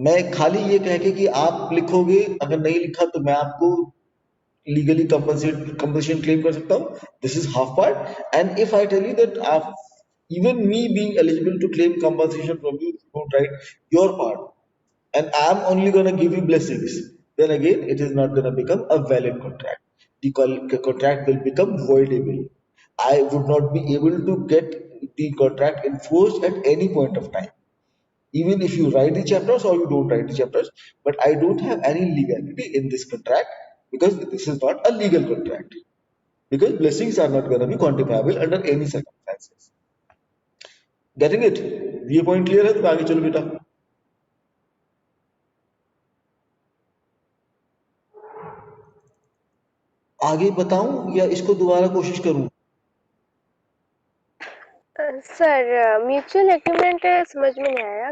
मैं खाली ये कह के कि आप लिखोगे, अगर नहीं लिखा तो मैं आपको legally compensation claim कर सकता हूँ. This is half part. And if I tell you that even me being eligible to claim compensation from you if you don't write your part, and I'm only gonna give you blessings, then again it is not gonna become a valid contract. The contract will become voidable. I would not be able to get the contract enforced at any point of time, even if you write the chapters or you don't write the chapters. But I don't have any legality in this contract because this is not a legal contract, because blessings are not going to be quantifiable under any circumstances. Getting it? ये point clear है? तो आगे चलो बेटा. आगे बताऊं या इसको दोबारा कोशिश करूं? सर म्यूचुअल एग्रीमेंट समझ में नहीं आया.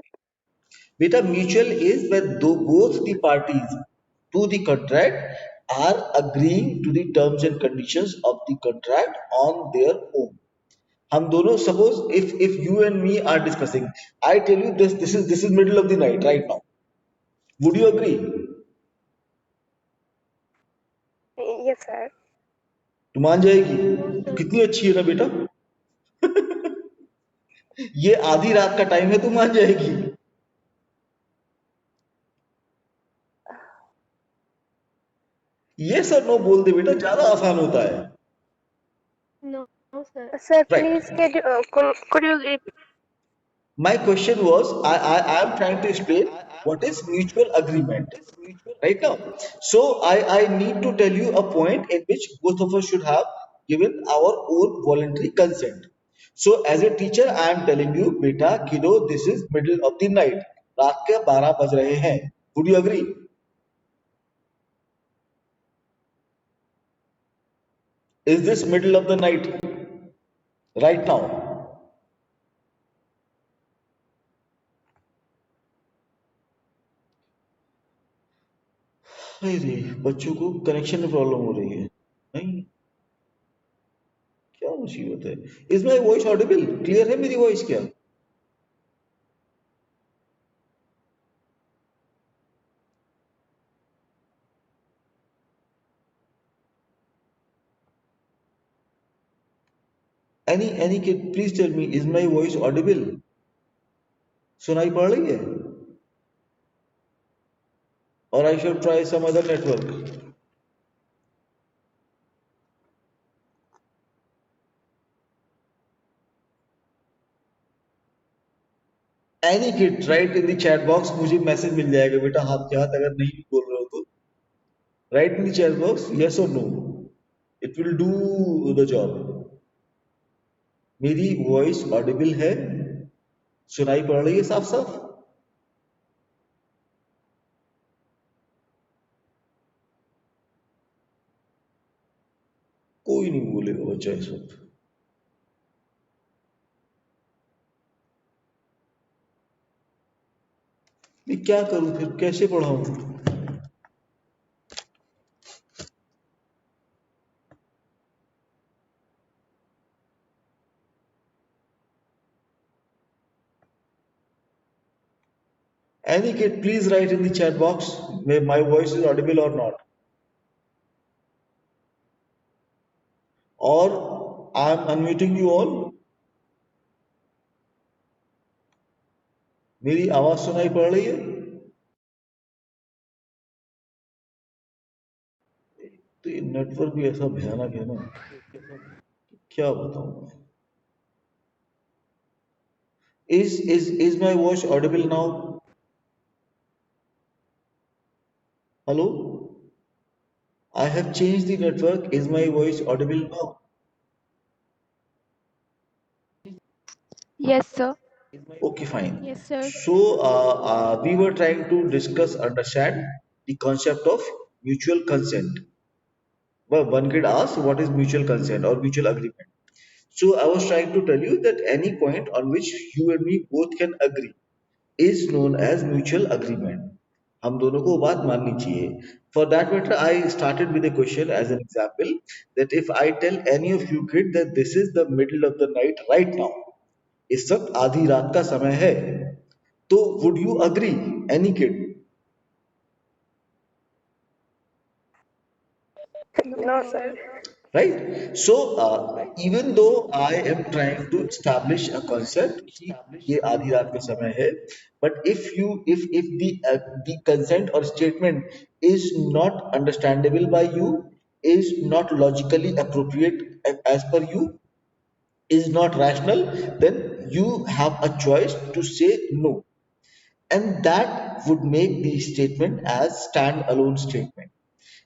बेटा mutual is when both the parties to the contract are agreeing to the terms and conditions of the contract on their own. हम दोनों, suppose if you and me are discussing, I tell you this is middle of the night right now. Would you agree? Yes sir. तू मान जाएगी? तू कितनी अच्छी है ना बेटा. ये आधी रात का टाइम है, तू मान जाएगी. ये सर नो बोल दे बेटा, ज्यादा आसान होता है. No sir please Right. could you My question was, I am trying to explain what is mutual agreement right now. So I need to tell you a point in which both of us should have given our own voluntary consent. So as a teacher, I am telling you, beta, kiddo, this is middle of the night. रात के 12 बज रहे हैं. Would you agree? Is this middle of the night right now? अरे बच्चों को connection में problem हो रही है. नहीं, क्या मुसीबत है? Is my voice Audible? Clear है मेरी वॉइस क्या? any kid, please tell me, is my voice audible? सुनाई पड़ रही है? Or I should try some other network? Any kid, write in the chat box. मुझे मैसेज मिल जाएगा बेटा, हाथ के हाथ, अगर नहीं भी बोल रहे हो तो. Write in the chat box, yes or no. It will do the job. मेरी वॉइस ऑडिबल है? सुनाई पड़ रही है साफ साफ? कोई नहीं बोलेगा बच्चा इस वक्त. मैं क्या करूं फिर, कैसे पढ़ाऊं? Any kid, please write in the chat box where my voice is audible or not. Or I am unmuting you all. मेरी आवाज सुनाई पड़ रही है? तो ये नेटवर्क भी ऐसा भयानक है ना, क्या बताऊं. Is my voice audible now? Hello? I have changed the network. Is my voice audible now? Yes, sir. Okay, fine. Yes, sir. So we were trying to discuss, understand the concept of mutual consent. Well, one kid asked, what is mutual consent or mutual agreement? So I was trying to tell you that any point on which you and me both can agree is known as mutual agreement. हम दोनों को वो बात माननी चाहिए. For that matter, I started with a question as an example, that if I tell any of you kid that this is the middle of the night right now, इस वक्त आधी रात का समय है, तो would you agree, any kid? No, sir. Right? So even though I am trying to establish a concept कि ये आधी रात का समय है, but if the consent or statement is not understandable by you, is not logically appropriate as per you, is not rational, then you have a choice to say no, and that would make the statement as stand-alone statement.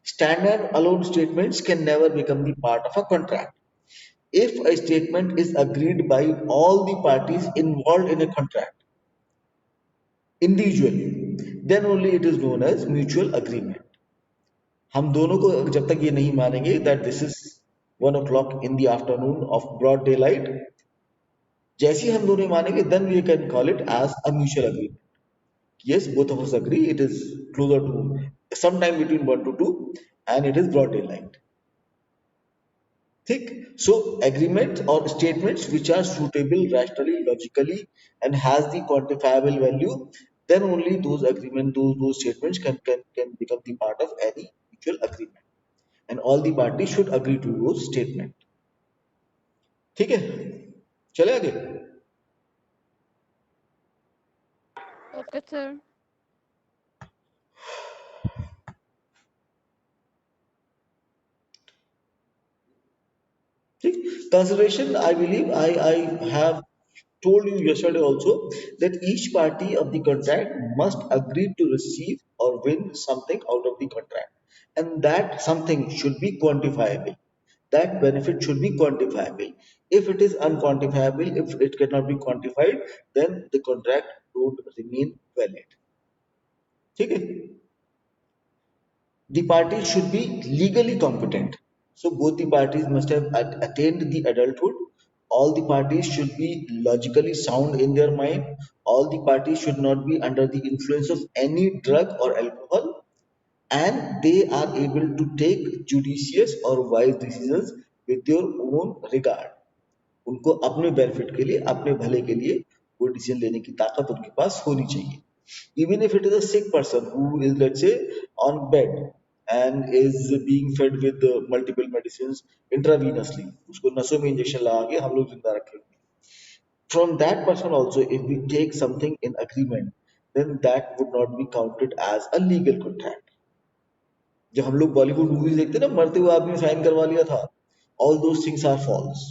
Stand-alone statements can never become the part of a contract. If a statement is agreed by all the parties involved in a contract individually, then only it is known as mutual agreement. हम दोनों को जब तक ये नहीं मानेंगे that this is 1 o'clock in the afternoon of broad daylight, जैसे ही हम दोनों मानेंगे then we can call it as a mutual agreement. Yes, both of us agree it is closer to sometime between 1 to 2 and it is broad daylight. ठीक. So agreements or statements which are suitable rationally, logically, and has the quantifiable value, then only those agreement, those statements can become the part of any mutual agreement, and all the parties should agree to those statement. ठीक है, चले आगे. Okay, sir. ठीक. Consideration, I believe I have told you yesterday also that each party of the contract must agree to receive or win something out of the contract, and that something should be quantifiable. That benefit should be quantifiable. If it is unquantifiable, if it cannot be quantified, then the contract would remain valid. ठीक है. The parties should be legally competent. So both the parties must have attained the adulthood. All the parties should be logically sound in their mind. All the parties should not be under the influence of any drug or alcohol. And they are able to take judicious or wise decisions with their own regard. उनको अपने benefit के लिए, अपने भले के लिए वो decision लेने की ताकत उनके पास होनी चाहिए. Even if it is a sick person who is, let's say, on bed and is being fed with multiple medicines intravenously, उसको नसों में इंजेक्शन लगा के हम लोग जिंदा रखेंगे. From that person also, if we take something in agreement, then that would not be counted as a legal contract. जब हम लोग बॉलीवुड मूवीज देखते हैं ना, मरते हुए आदमी साइन करवा लिया था, all those things are false,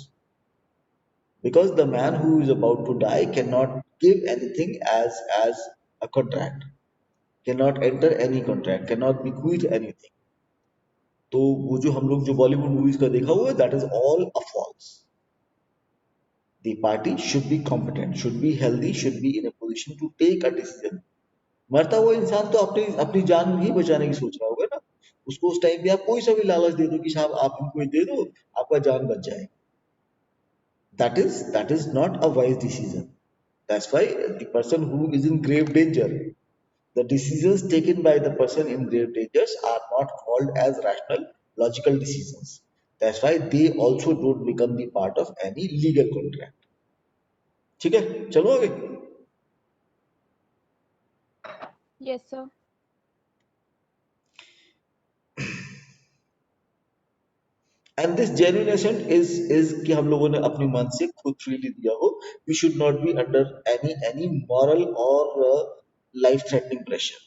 because the man who is about to die cannot give anything as a contract, cannot enter any contract, cannot bequeath anything. तो वो जो हम लोग जो बॉलीवुड मूवीज का देखा हुआ है, that is all a false. The party should be competent, should be healthy, should be in a position to take a decision. मरता हुआ इंसान तो अपनी अपनी जान ही बचाने की सोच रहा होगा ना. उसको उस टाइम पे आप कोई सा भी लालच दे दो कि साहब आप हमको ये दे दो, आपका जान बच जाए. That is not a wise decision. That's why the person who is in grave danger, the decisions taken by the person in grave dangers are not called as rational, logical decisions. That's why they also don't become the part of any legal contract. ठीक है, चलो आगे. Yes, sir. And this genuination is कि हम लोगों ने अपने मन से खुद freely दिया हो. We should not be under any moral or life threatening pressure.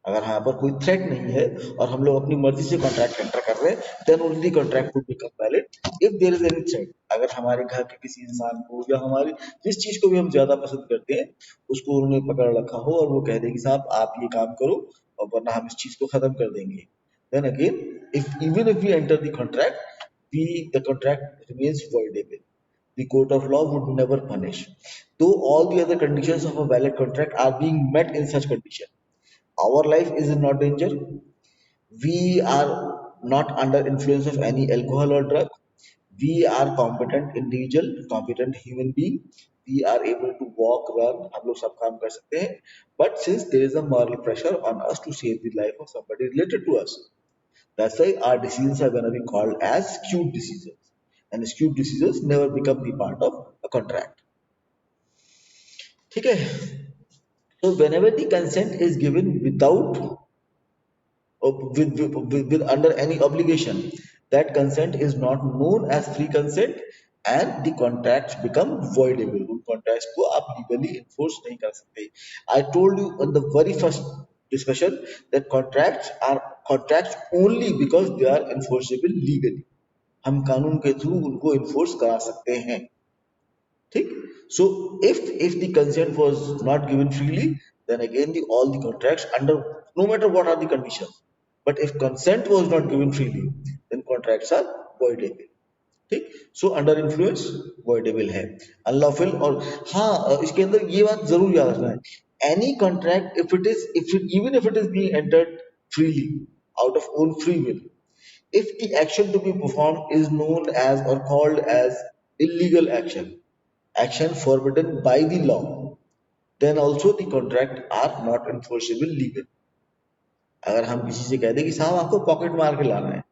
अगर यहाँ पर कोई थ्रेट नहीं है और हम लोग अपनी मर्जी से कॉन्ट्रैक्ट एंटर कर रहे हैं, then only contract would become valid. If there is any threat, अगर हमारे घर के किसी इंसान को या हमारी जिस चीज को भी हम ज्यादा पसंद करते हैं उसको उन्होंने पकड़ रखा हो और वो कह दे कि साहब आप ये काम करो और वरना हम इस चीज को खत्म कर देंगे, then again if even if we enter the contract, the contract remains voidable. The court of law would never punish. Though all the other conditions of a valid contract are being met in such condition, our life is in not danger. We are not under influence of any alcohol or drug. We are competent individual, competent human being. We are able to walk, run, हम लोग सब काम कर सकते हैं. But since there is a moral pressure on us to save the life of somebody related to us, that's why our decisions are going to be called as skewed decisions. And skewed decisions never become the part of a contract. ठीक है. So whenever the consent is given without with under any obligation, that consent is not known as free consent, and the contracts become voidable. उन contracts को आप legally enforce नहीं कर सकते. I told you in the very first discussion that contracts are contracts only because they are enforceable legally. हम कानून के through उनको enforce करा सकते हैं. ठीक. So if the consent was not given freely, then again all the contracts under, no matter what are the conditions, but if consent was not given freely, then contracts are voidable. ठीक. So under influence voidable है. Unlawful, और हाँ इसके अंदर ये बात जरूर याद रखना है, any contract if it even if it is being entered freely out of own free will, if the action to be performed is known as or called as illegal action, action forbidden by the law, then also the contract are not enforceable legal. अगर हम किसी से कह दें कि साहब आपको pocket मार के लाना है,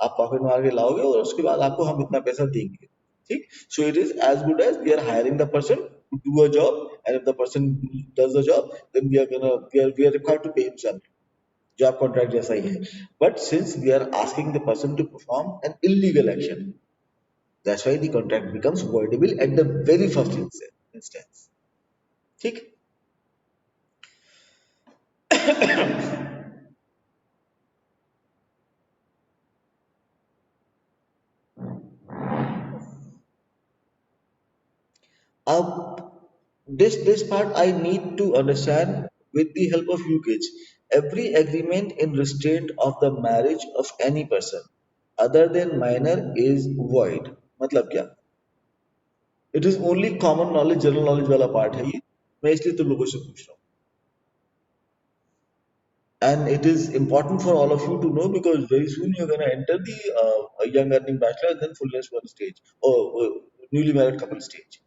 आप पॉकेट मार के लाओगे और उसके बाद आपको हम इतना पैसा देंगे. ठीक. So it is as good as we are hiring the person to do a job, and if the person does the job, then we are required to pay him salary. Job contract जैसा ही है. But since we are asking the person to perform an illegal action, that's why the contract becomes voidable at the very first instance. ठीक. अब this part I need to understand with the help of you kids. Every agreement in restraint of the marriage of any person other than minor is void. मतलब क्या? It is only common knowledge, general knowledge वाला part है ये. मैं इसलिए तुम लोगों से पूछ रहा हूँ. And it is important for all of you to know because very soon you're going to enter the young earning bachelor and then fullness one stage, or newly married couple stage.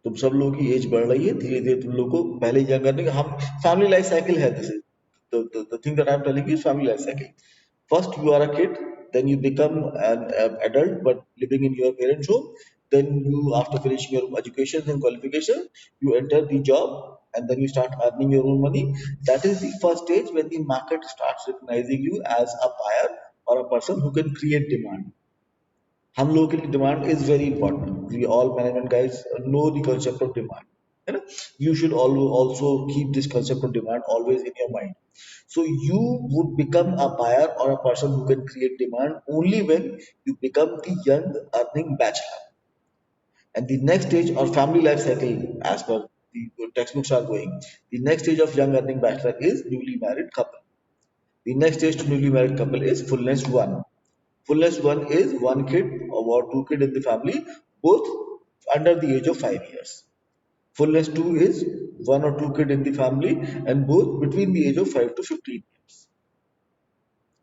तुम सब लोगों की as बढ़ रही है, धीरे धीरे तुम लोग को पहले यंग अर्निंग, हम फैमिली लाइफ साइकिल है. This is the thing that I'm telling you is family life cycle. First you are a kid, then you become an adult but living in your parents home, then you, after finishing your education and qualification, you enter the job, and then you start earning your own money. That is the first stage when the market starts recognizing you as a buyer or a person who can create demand. हम लोगों के लिए demand is very important. We all management guys know the concept of demand, है ना. You should also keep this concept of demand always in your mind. So you would become a buyer or a person who can create demand only when you become the young earning bachelor. And the next stage or family life cycle, as per the textbooks are going, the next stage of young earning bachelor is newly married couple. The next stage to newly married couple is fullness one. Fullness one is one kid or two kid in the family, both under the age of 5 years. Fullness two is one or two kid in the family and both between the age of 5 to 15 years.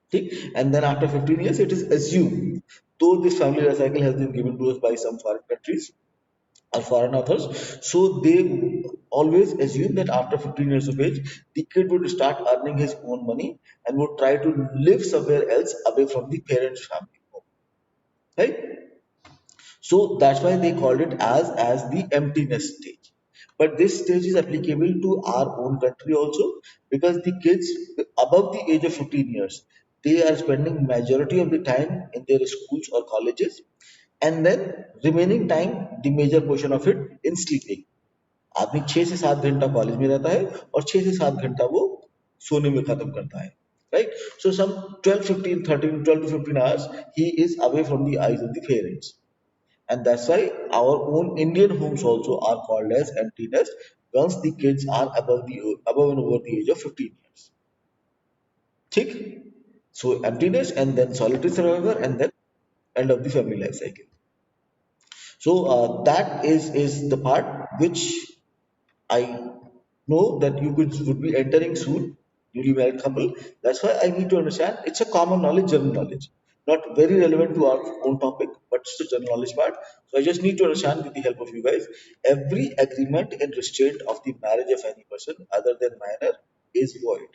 Okay? And then after 15 years, it is assumed, though this family life cycle has been given to us by some foreign countries or foreign authors, so they always assume that after 15 years of age, the kid would start earning his own money and would try to live somewhere else away from the parents' family home. Right? So that's why they called it as the emptiness stage. But this stage is applicable to our own country also, because the kids above the age of 15 years, they are spending majority of the time in their schools or colleges, and then remaining time, the major portion of it, in sleeping. आदमी 6 से 7 घंटा college में रहता है और 6 से 7 घंटा वो सोने में खत्म करता है. Right? So some 12, 15, 13, 12 to 15 hours he is away from the eyes of the parents. And that's why our own Indian homes also are called as empty nest once the kids are above and over the age of 15 years. ठीक? So empty nest and then solitary survivor and then end of the family life cycle. So that is the part which I know that you would be entering soon, newly married couple. That's why I need to understand. It's a common knowledge, general knowledge, not very relevant to our own topic, but it's a general knowledge part. So I just need to understand with the help of you guys. Every agreement in restraint of the marriage of any person other than minor is void.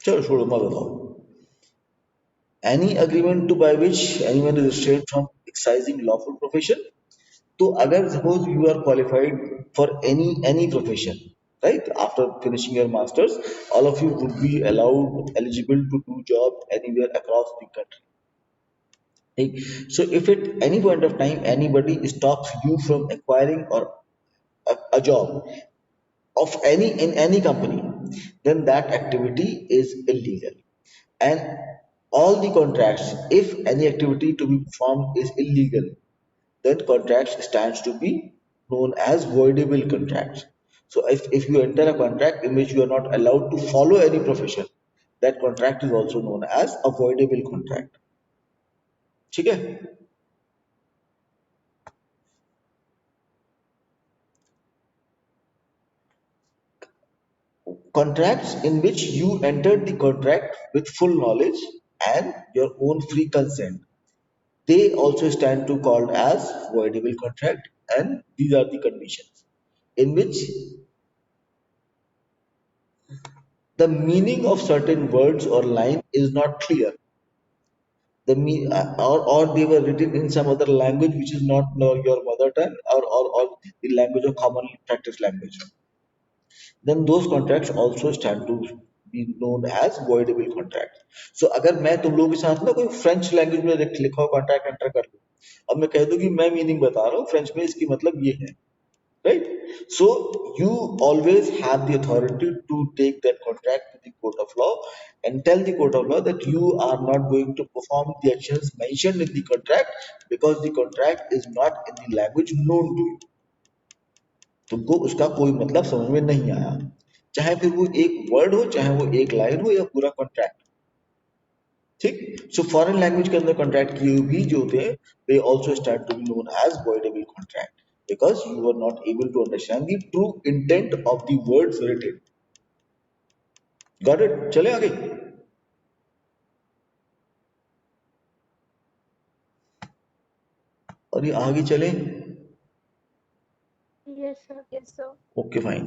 चलो छोड़ो, मैं बताओ. any agreement to by which anyone is restrained from exercising lawful profession. तो अगर suppose you are qualified for any profession, right? After finishing your masters, all of you would be allowed eligible to do job anywhere across the country. Right? So if at any point of time anybody stops you from acquiring or a job of any in any company, then that activity is illegal. And all the contracts, if any activity to be performed is illegal, then contracts stands to be known as voidable contracts. So if you enter a contract in which you are not allowed to follow any profession, that contract is also known as a voidable contract. ठीक है? Contracts in which you entered the contract with full knowledge and your own free consent, they also stand to called as voidable contract, and these are the conditions in which the meaning of certain words or line is not clear, or they were written in some other language which is not your mother tongue, or the language of commonly practiced language, then those contracts also stand to be known as voidable contracts. So अगर मैं तुम लोगों के साथ ना कोई French language में लिखा हुआ कॉन्ट्रैक्ट एंटर कर लूं, अब मैं कह दूं कि मैं मीनिंग बता रहा हूँ फ्रेंच में, इसकी मतलब ये है, right? So you always have the authority to take that contract to the court of law and tell the court of law that you are not going to perform the actions mentioned in the contract because the contract is not in the language known to you. तुमको उसका कोई मतलब समझ में नहीं आया, चाहे फिर वो एक वर्ड हो, चाहे वो एक लाइन हो, या पूरा कॉन्ट्रैक्ट. ठीक. सो फॉरेन लैंग्वेज के अंदर कॉन्ट्रैक्ट किए हुए भी जो होते हैं, they also start to be known as voidable contract because you are not able to understand the true intent of the words written. Got it? चले आगे. और ये आगे चले. Yes, sir. Yes, sir. Okay fine.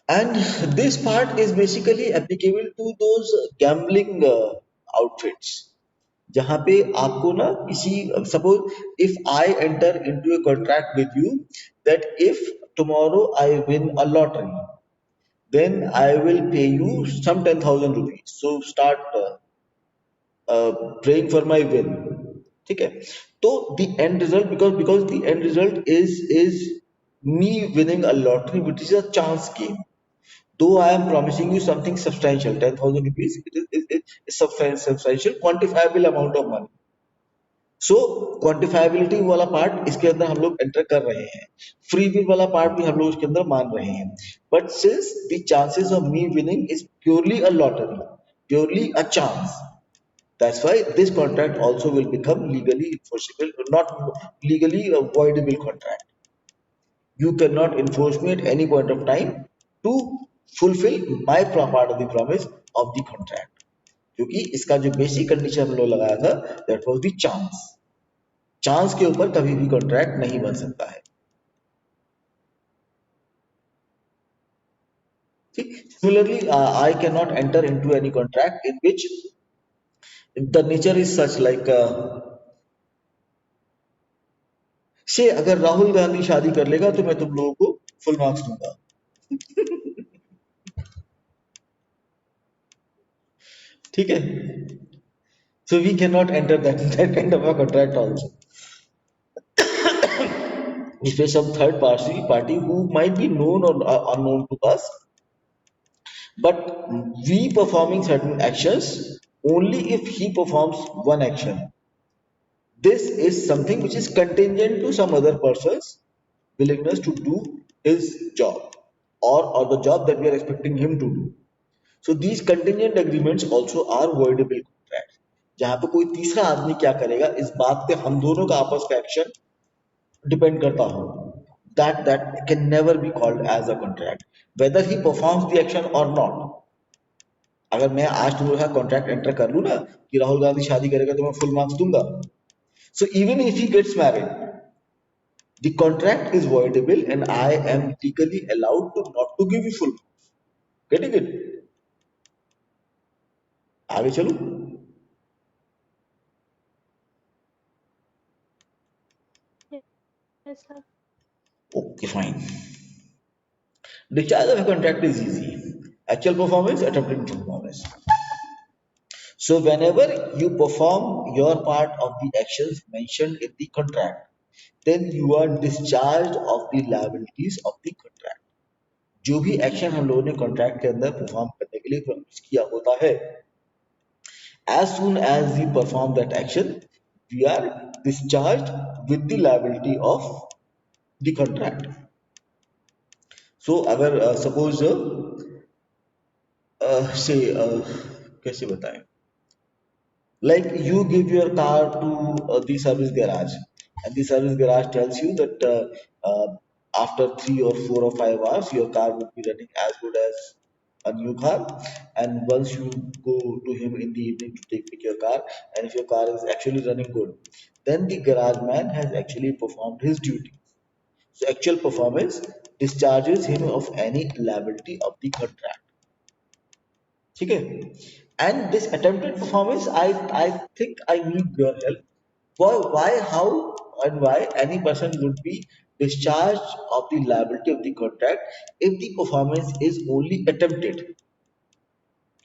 And this part is basically applicable to those gambling outfits जहाँ पे आपको ना किसी suppose if I enter into a contract with you that if tomorrow I win a lottery, then I will pay you some 10,000 rupees. So start praying for my win. ठीक है? तो the end result, because the end result is me winning a lottery, which is a chance game. Though I am promising you something substantial, 10,000 rupees, it is substantial, quantifiable amount of money. So quantifiability वाला part इसके अंदर हम लोग enter कर रहे हैं, free will वाला part भी हम लोग इसके अंदर मान रहे हैं. But since the chances of me winning is purely a lottery, purely a chance, that's why this contract also will become legally enforceable, not legally a voidable contract. You cannot enforce me at any point of time to fulfill my part of the promise of the contract, क्योंकि इसका जो basic condition हम लोग लगाया था, that was the chance. Chance के ऊपर कभी भी कॉन्ट्रैक्ट नहीं बन सकता है. ठीक. Similarly, I cannot enter into any contract in which the nature is such like से अगर राहुल गांधी शादी कर लेगा तो मैं तुम लोगों को फुल मार्क्स दूंगा. ठीक है. So we cannot enter that kind of a contract also. If there's some third party who might be known or unknown to us, but we performing certain actions only if he performs one action. This is something which is contingent to some other person's willingness to do his job, or the job that we are expecting him to do. So these contingent agreements also are voidable contracts. जहां पे कोई तीसरा आदमी क्या करेगा इस बात पे हम दोनों का आपस का एक्शन डिपेंड करता हो, that can never be called as a contract, whether he performs the action or not. अगर मैं आज तुम लोग का कॉन्ट्रैक्ट एंटर कर लूं ना कि राहुल गांधी शादी करेगा तो मैं फुल मार्क्स दूंगा, so even if he gets married, The contract is voidable and I am legally allowed to not to give you full. Getting it? आगे चलूं? Yes, sir. Okay, fine. Discharge of a contract is easy. Actual performance, attempted performance. So whenever you perform your part of the actions mentioned in the contract, then you are discharged of the liabilities of the contract. जो भी action हम लोगों ने contract के अंदर perform करने के लिए प्रॉमिस किया होता है, as soon as we perform that action, we are discharged with the liability of the contract. So अगर सपोज से कैसे बताएं, like you give your car to the service garage and the service garage tells you that after 3 or 4 or 5 hours your car would be running as good as a new car, and once you go to him in the evening to take pick your car, and if your car is actually running good, then the garage man has actually performed his duty. So actual performance discharges him of any liability of the contract. ठीक है? And this attempted performance, I think I need your help. Why, how, and why any person would be discharged of the liability of the contract if the performance is only attempted?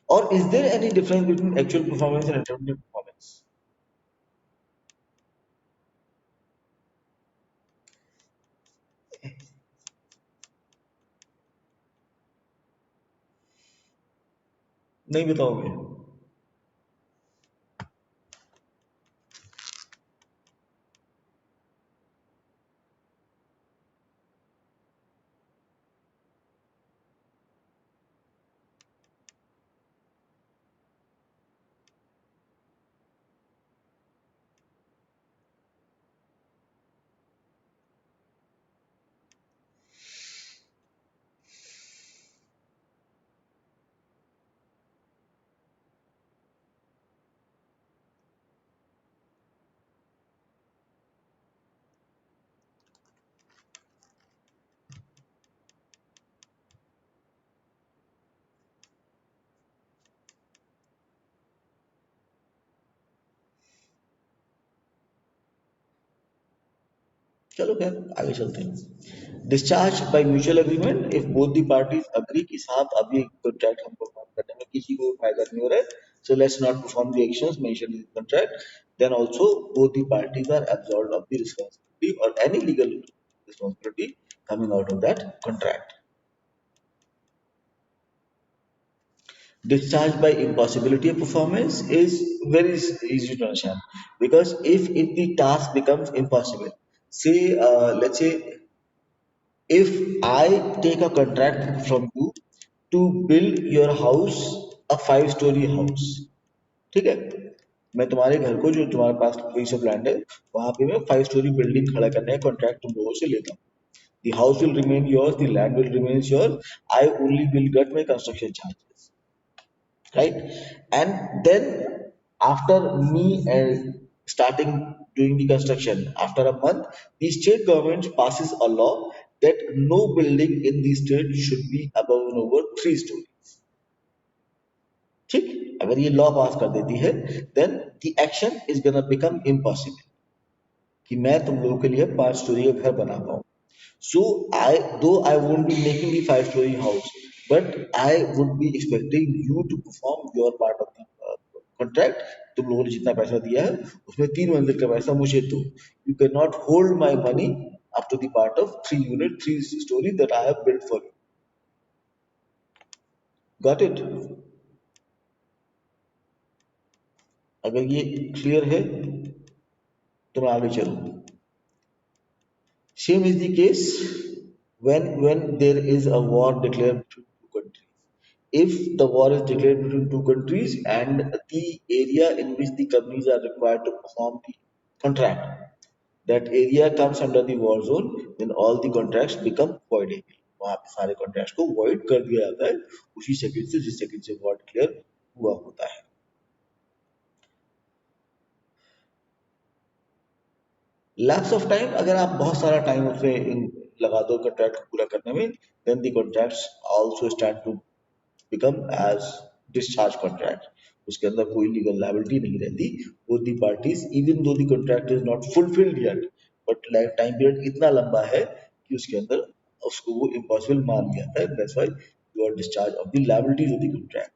Or is there any difference between actual performance and attempted performance? नहीं बताओगे? चलो खैर आगे चलते हैं. Discharge by mutual agreement if both the parties agree कि साहब अभी कॉन्ट्रैक्ट हम परफॉर्म करने में किसी को फायदा नहीं हो रहा है, so let's not perform the actions mentioned in the contract, then also both the parties are absolved of the responsibility or any legal responsibility coming out of that contract. Discharge by impossibility of performance is very easy to understand, because if the task becomes impossible, say let's say if I take a contract from you to build your house a 5 story house, ठीक है? मैं तुम्हारे घर को जो तुम्हारे पास piece of land है वहां पे मैं 5 story बिल्डिंग खड़ा करने का कॉन्ट्रैक्ट तुम लोगों से लेता हूँ. The house will remain yours, the land will remain yours. I only will get my construction charges, right? And then after me starting doing the construction, after a month, the state government passes a law that no building in the state should be above and over 3 stories. ठीक, अगर ये law पास कर देती है, then the action is gonna become impossible कि मैं तुम लोगों के लिए 5 story का घर बना पाऊँ. So though I won't be making the 5 story house, but I would be expecting you to perform your part of the contract. तुम लोगों ने जितना पैसा दिया है उसमें 3 मंजिल का पैसा मुझे दो. You cannot hold my money up to the part of 3 unit 3 story that I have built for you. Got it? अगर ये क्लियर है तो मैं आगे चलूँ. Same is the case when there is a war declared between two countries. If the war is declared between two countries and the area in which the companies are required to perform the contract, that area comes under the war zone, then all the contracts become voidable. वहाँ पे सारे contracts को void कर दिया जाता है उसी second से जिस सेकंड से war declare हुआ होता है. लैप्स ऑफ टाइम, अगर आप बहुत सारा टाइम उसमें लगा दो कॉन्ट्रैक्ट को पूरा करने में, then the contracts also start to become as discharge contract. उसके अंदर कोई लीगल लायबिलिटी नहीं रहती। Both the parties, even though the contract is not fulfilled yet, but life time period इतना लंबा है कि उसके अंदर उसको वो इम्पॉसिबल मान लिया है। That's why you are discharge of the liabilities of the contract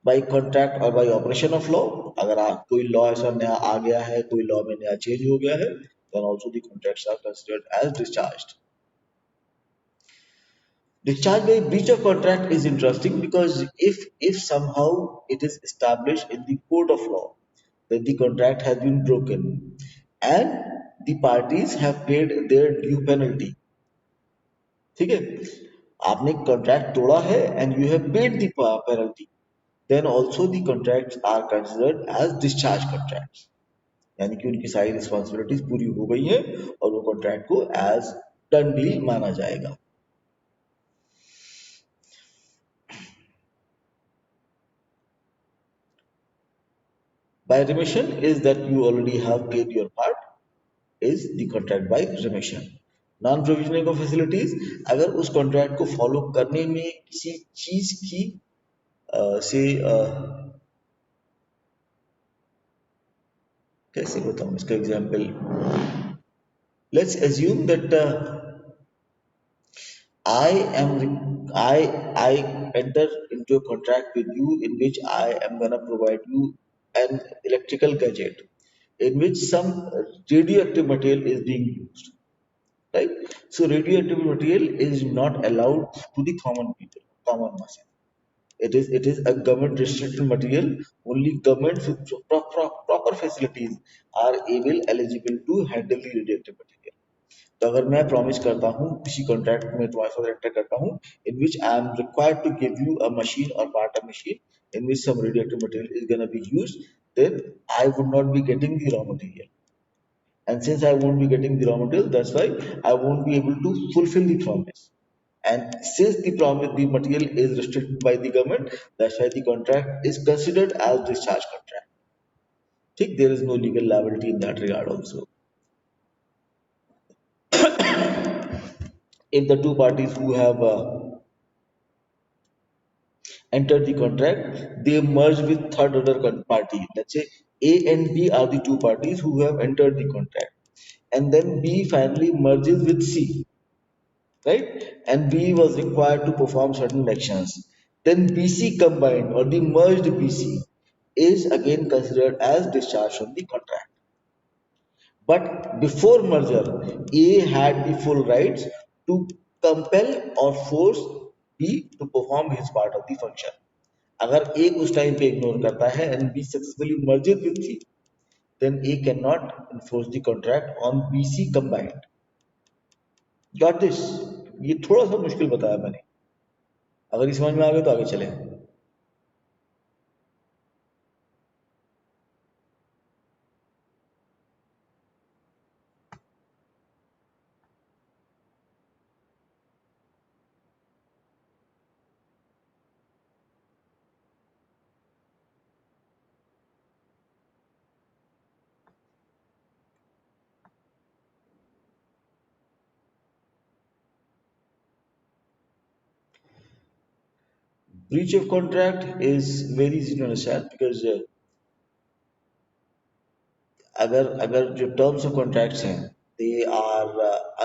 by contract और बाई ऑपरेशन ऑफ लॉ। अगर आप कोई लॉ ऐसा नया आ गया है, कोई लॉ में नया चेंज हो गया है, then also the contracts are considered as discharged. Discharge by breach of contract is interesting because if somehow it is established in the court of law that the contract has been broken and the parties have paid their due penalty, ठीक है, आपने contract तोड़ा है and you have paid the penalty, then also the contracts are considered as discharge contracts. यानी कि उनकी सारी responsibilities पूरी हो गई है और वो कॉन्ट्रैक्ट को एज डन डील माना जाएगा। By remission is that you already have paid your part, is the contract by remission. Non provisioning of facilities, अगर उस कॉन्ट्रैक्ट को फॉलो करने में किसी चीज की से कैसे बताऊं इसका example, let's assume that I I enter into a contract with you in which I am gonna provide you an electrical gadget in which some radioactive material is being used, right? So radioactive material is not allowed to the common people, common masses. It is a government restricted material. Only governments with proper facilities are eligible to handle the radioactive material. तो अगर मैं promise करता हूँ किसी contract में तुम्हारे साथ enter करता हूँ in which I am required to give you a machine और part a machine in which some radioactive material is gonna be used, then I would not be getting the raw material, and since I won't be getting the raw material, that's why I won't be able to fulfill the promise. And since the promise, the material is restricted by the government, that's why the contract is considered as discharge contract. ठीक, there is no legal liability in that regard also. If the two parties who have entered the contract, they merge with third other party. Let's say A and B are the two parties who have entered the contract, and then B finally merges with C, right? And B was required to perform certain actions. Then BC combined or the merged BC is again considered as discharge from the contract. But before merger, A had the full rights to compel or force B to perform his part of the function. अगर A उस time पे ignore करता है and B successfully merges with C, then A cannot enforce the contract on BC combined. Got this? ये थोड़ा सा मुश्किल बताया मैंने, अगर ये समझ में आ गया तो आगे चले। Breach of contract is very easy to understand because अगर अगर जो टर्म्स ऑफ कॉन्ट्रैक्ट्स हैं they are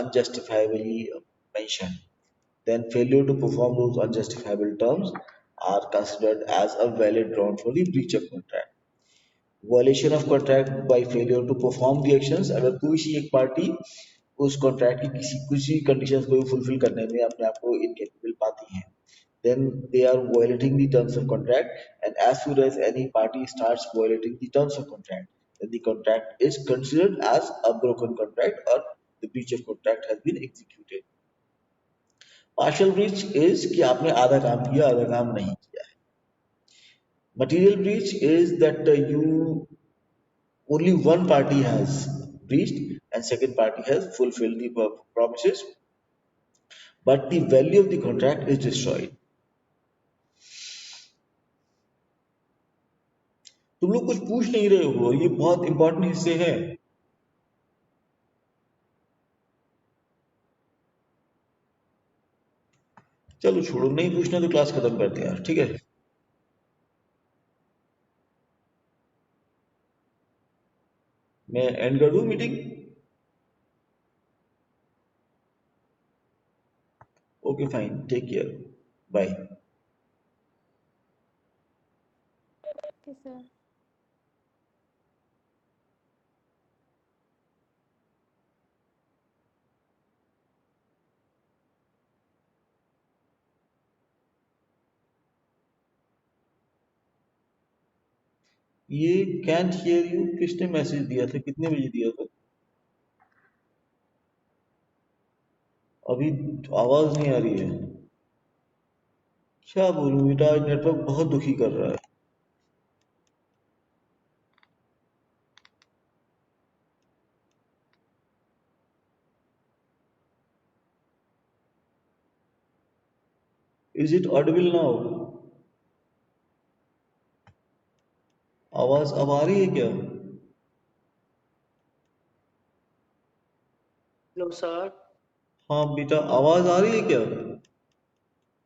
unjustifiably mentioned, then failure to perform those unjustifiable terms are considered as a valid ground for the breach of contract. Violation of contract by failure to perform the actions, अगर कोई सी एक party उस contract की किसी conditions को fulfil करने में अपने आप को इनकेपेबल पाती है, then they are violating the terms of contract, and as soon as any party starts violating the terms of contract, then the contract is considered as a broken contract or the breach of contract has been executed. Partial breach is कि आपने आधा काम किया आधा काम नहीं किया है. Material breach is that you only one party has breached and second party has fulfilled the promises, but the value of the contract is destroyed. तुम लोग कुछ पूछ नहीं रहे हो, ये बहुत इंपॉर्टेंट हिस्से हैं। चलो छोड़ो, नहीं पूछना तो क्लास खत्म करते हैं यार, ठीक है। मैं एंड कर दूं meeting? Okay fine, take care, bye. Okay, sir. ये कैंट हियर यू किसने मैसेज दिया था, कितने बजे दिया था? अभी आवाज नहीं आ रही है। क्या बोलूं बेटा, आज नेटवर्क बहुत दुखी कर रहा है। Is it Audible now? आवाज अब आ रही है क्या? Hello sir. हाँ बेटा, आवाज आ रही है क्या?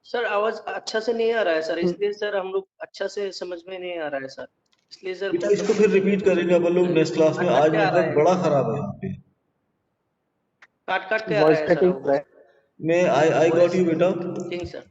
सर आवाज अच्छा से नहीं आ रहा है सर, इसलिए सर हम लोग अच्छा से समझ में नहीं आ रहा है सर, इसलिए सर बेटा मतलब इसको फिर रिपीट करेंगे अपन लोग नेक्स्ट क्लास में, कट कट आज के आ रहा नेटवर्क है, बड़ा खराब है यहाँ पे। काट काट के आ रहा वॉइस है सर कटिंग हो रहा आवाज। है। मैं आई गॉट वॉइस यू बेटा। ठीक सर।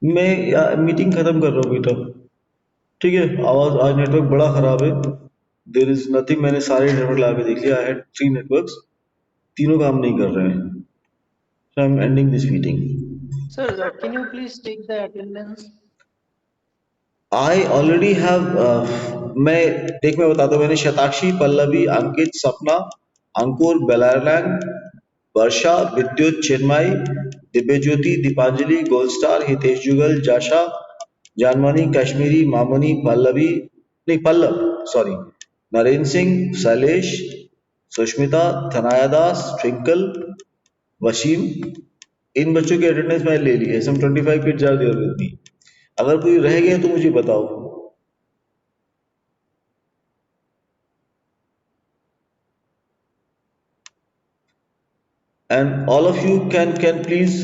मैं मीटिंग खत्म कर रहा हूँ बेटा, ठीक है। आवाज, आज नेटवर्क बड़ा खराब है। देर इज नथिंग, मैंने सारे नेटवर्क लगा के देख लिया, आई हैड 3 नेटवर्क्स, तीनों काम नहीं कर रहे हैं। So I am ending this meeting. Sir can you please take the attendance? I already have, मैं बताता हूँ, मैंने शताक्षी, पल्लवी, अंकित, सपना, अंकुर, बेलारलैंग, वर्षा, विद्युत, चिन्मय, दिव्यज्योति, दीपांजलि, गोल्ड स्टार, हितेश जुगल, जाशा, जानमणि, कश्मीरी, मामनी, पल्लवी, नहीं पल्लव, सॉरी, नरेंद्र सिंह, शैलेश, सुष्मिता, थनाया दास, ट्विंकल, वसीम, इन बच्चों की अटेंडेंस मैंने ले ली है। Some 25 kids are there with me. अगर कोई रह गया तो मुझे बताओ। And all of you can please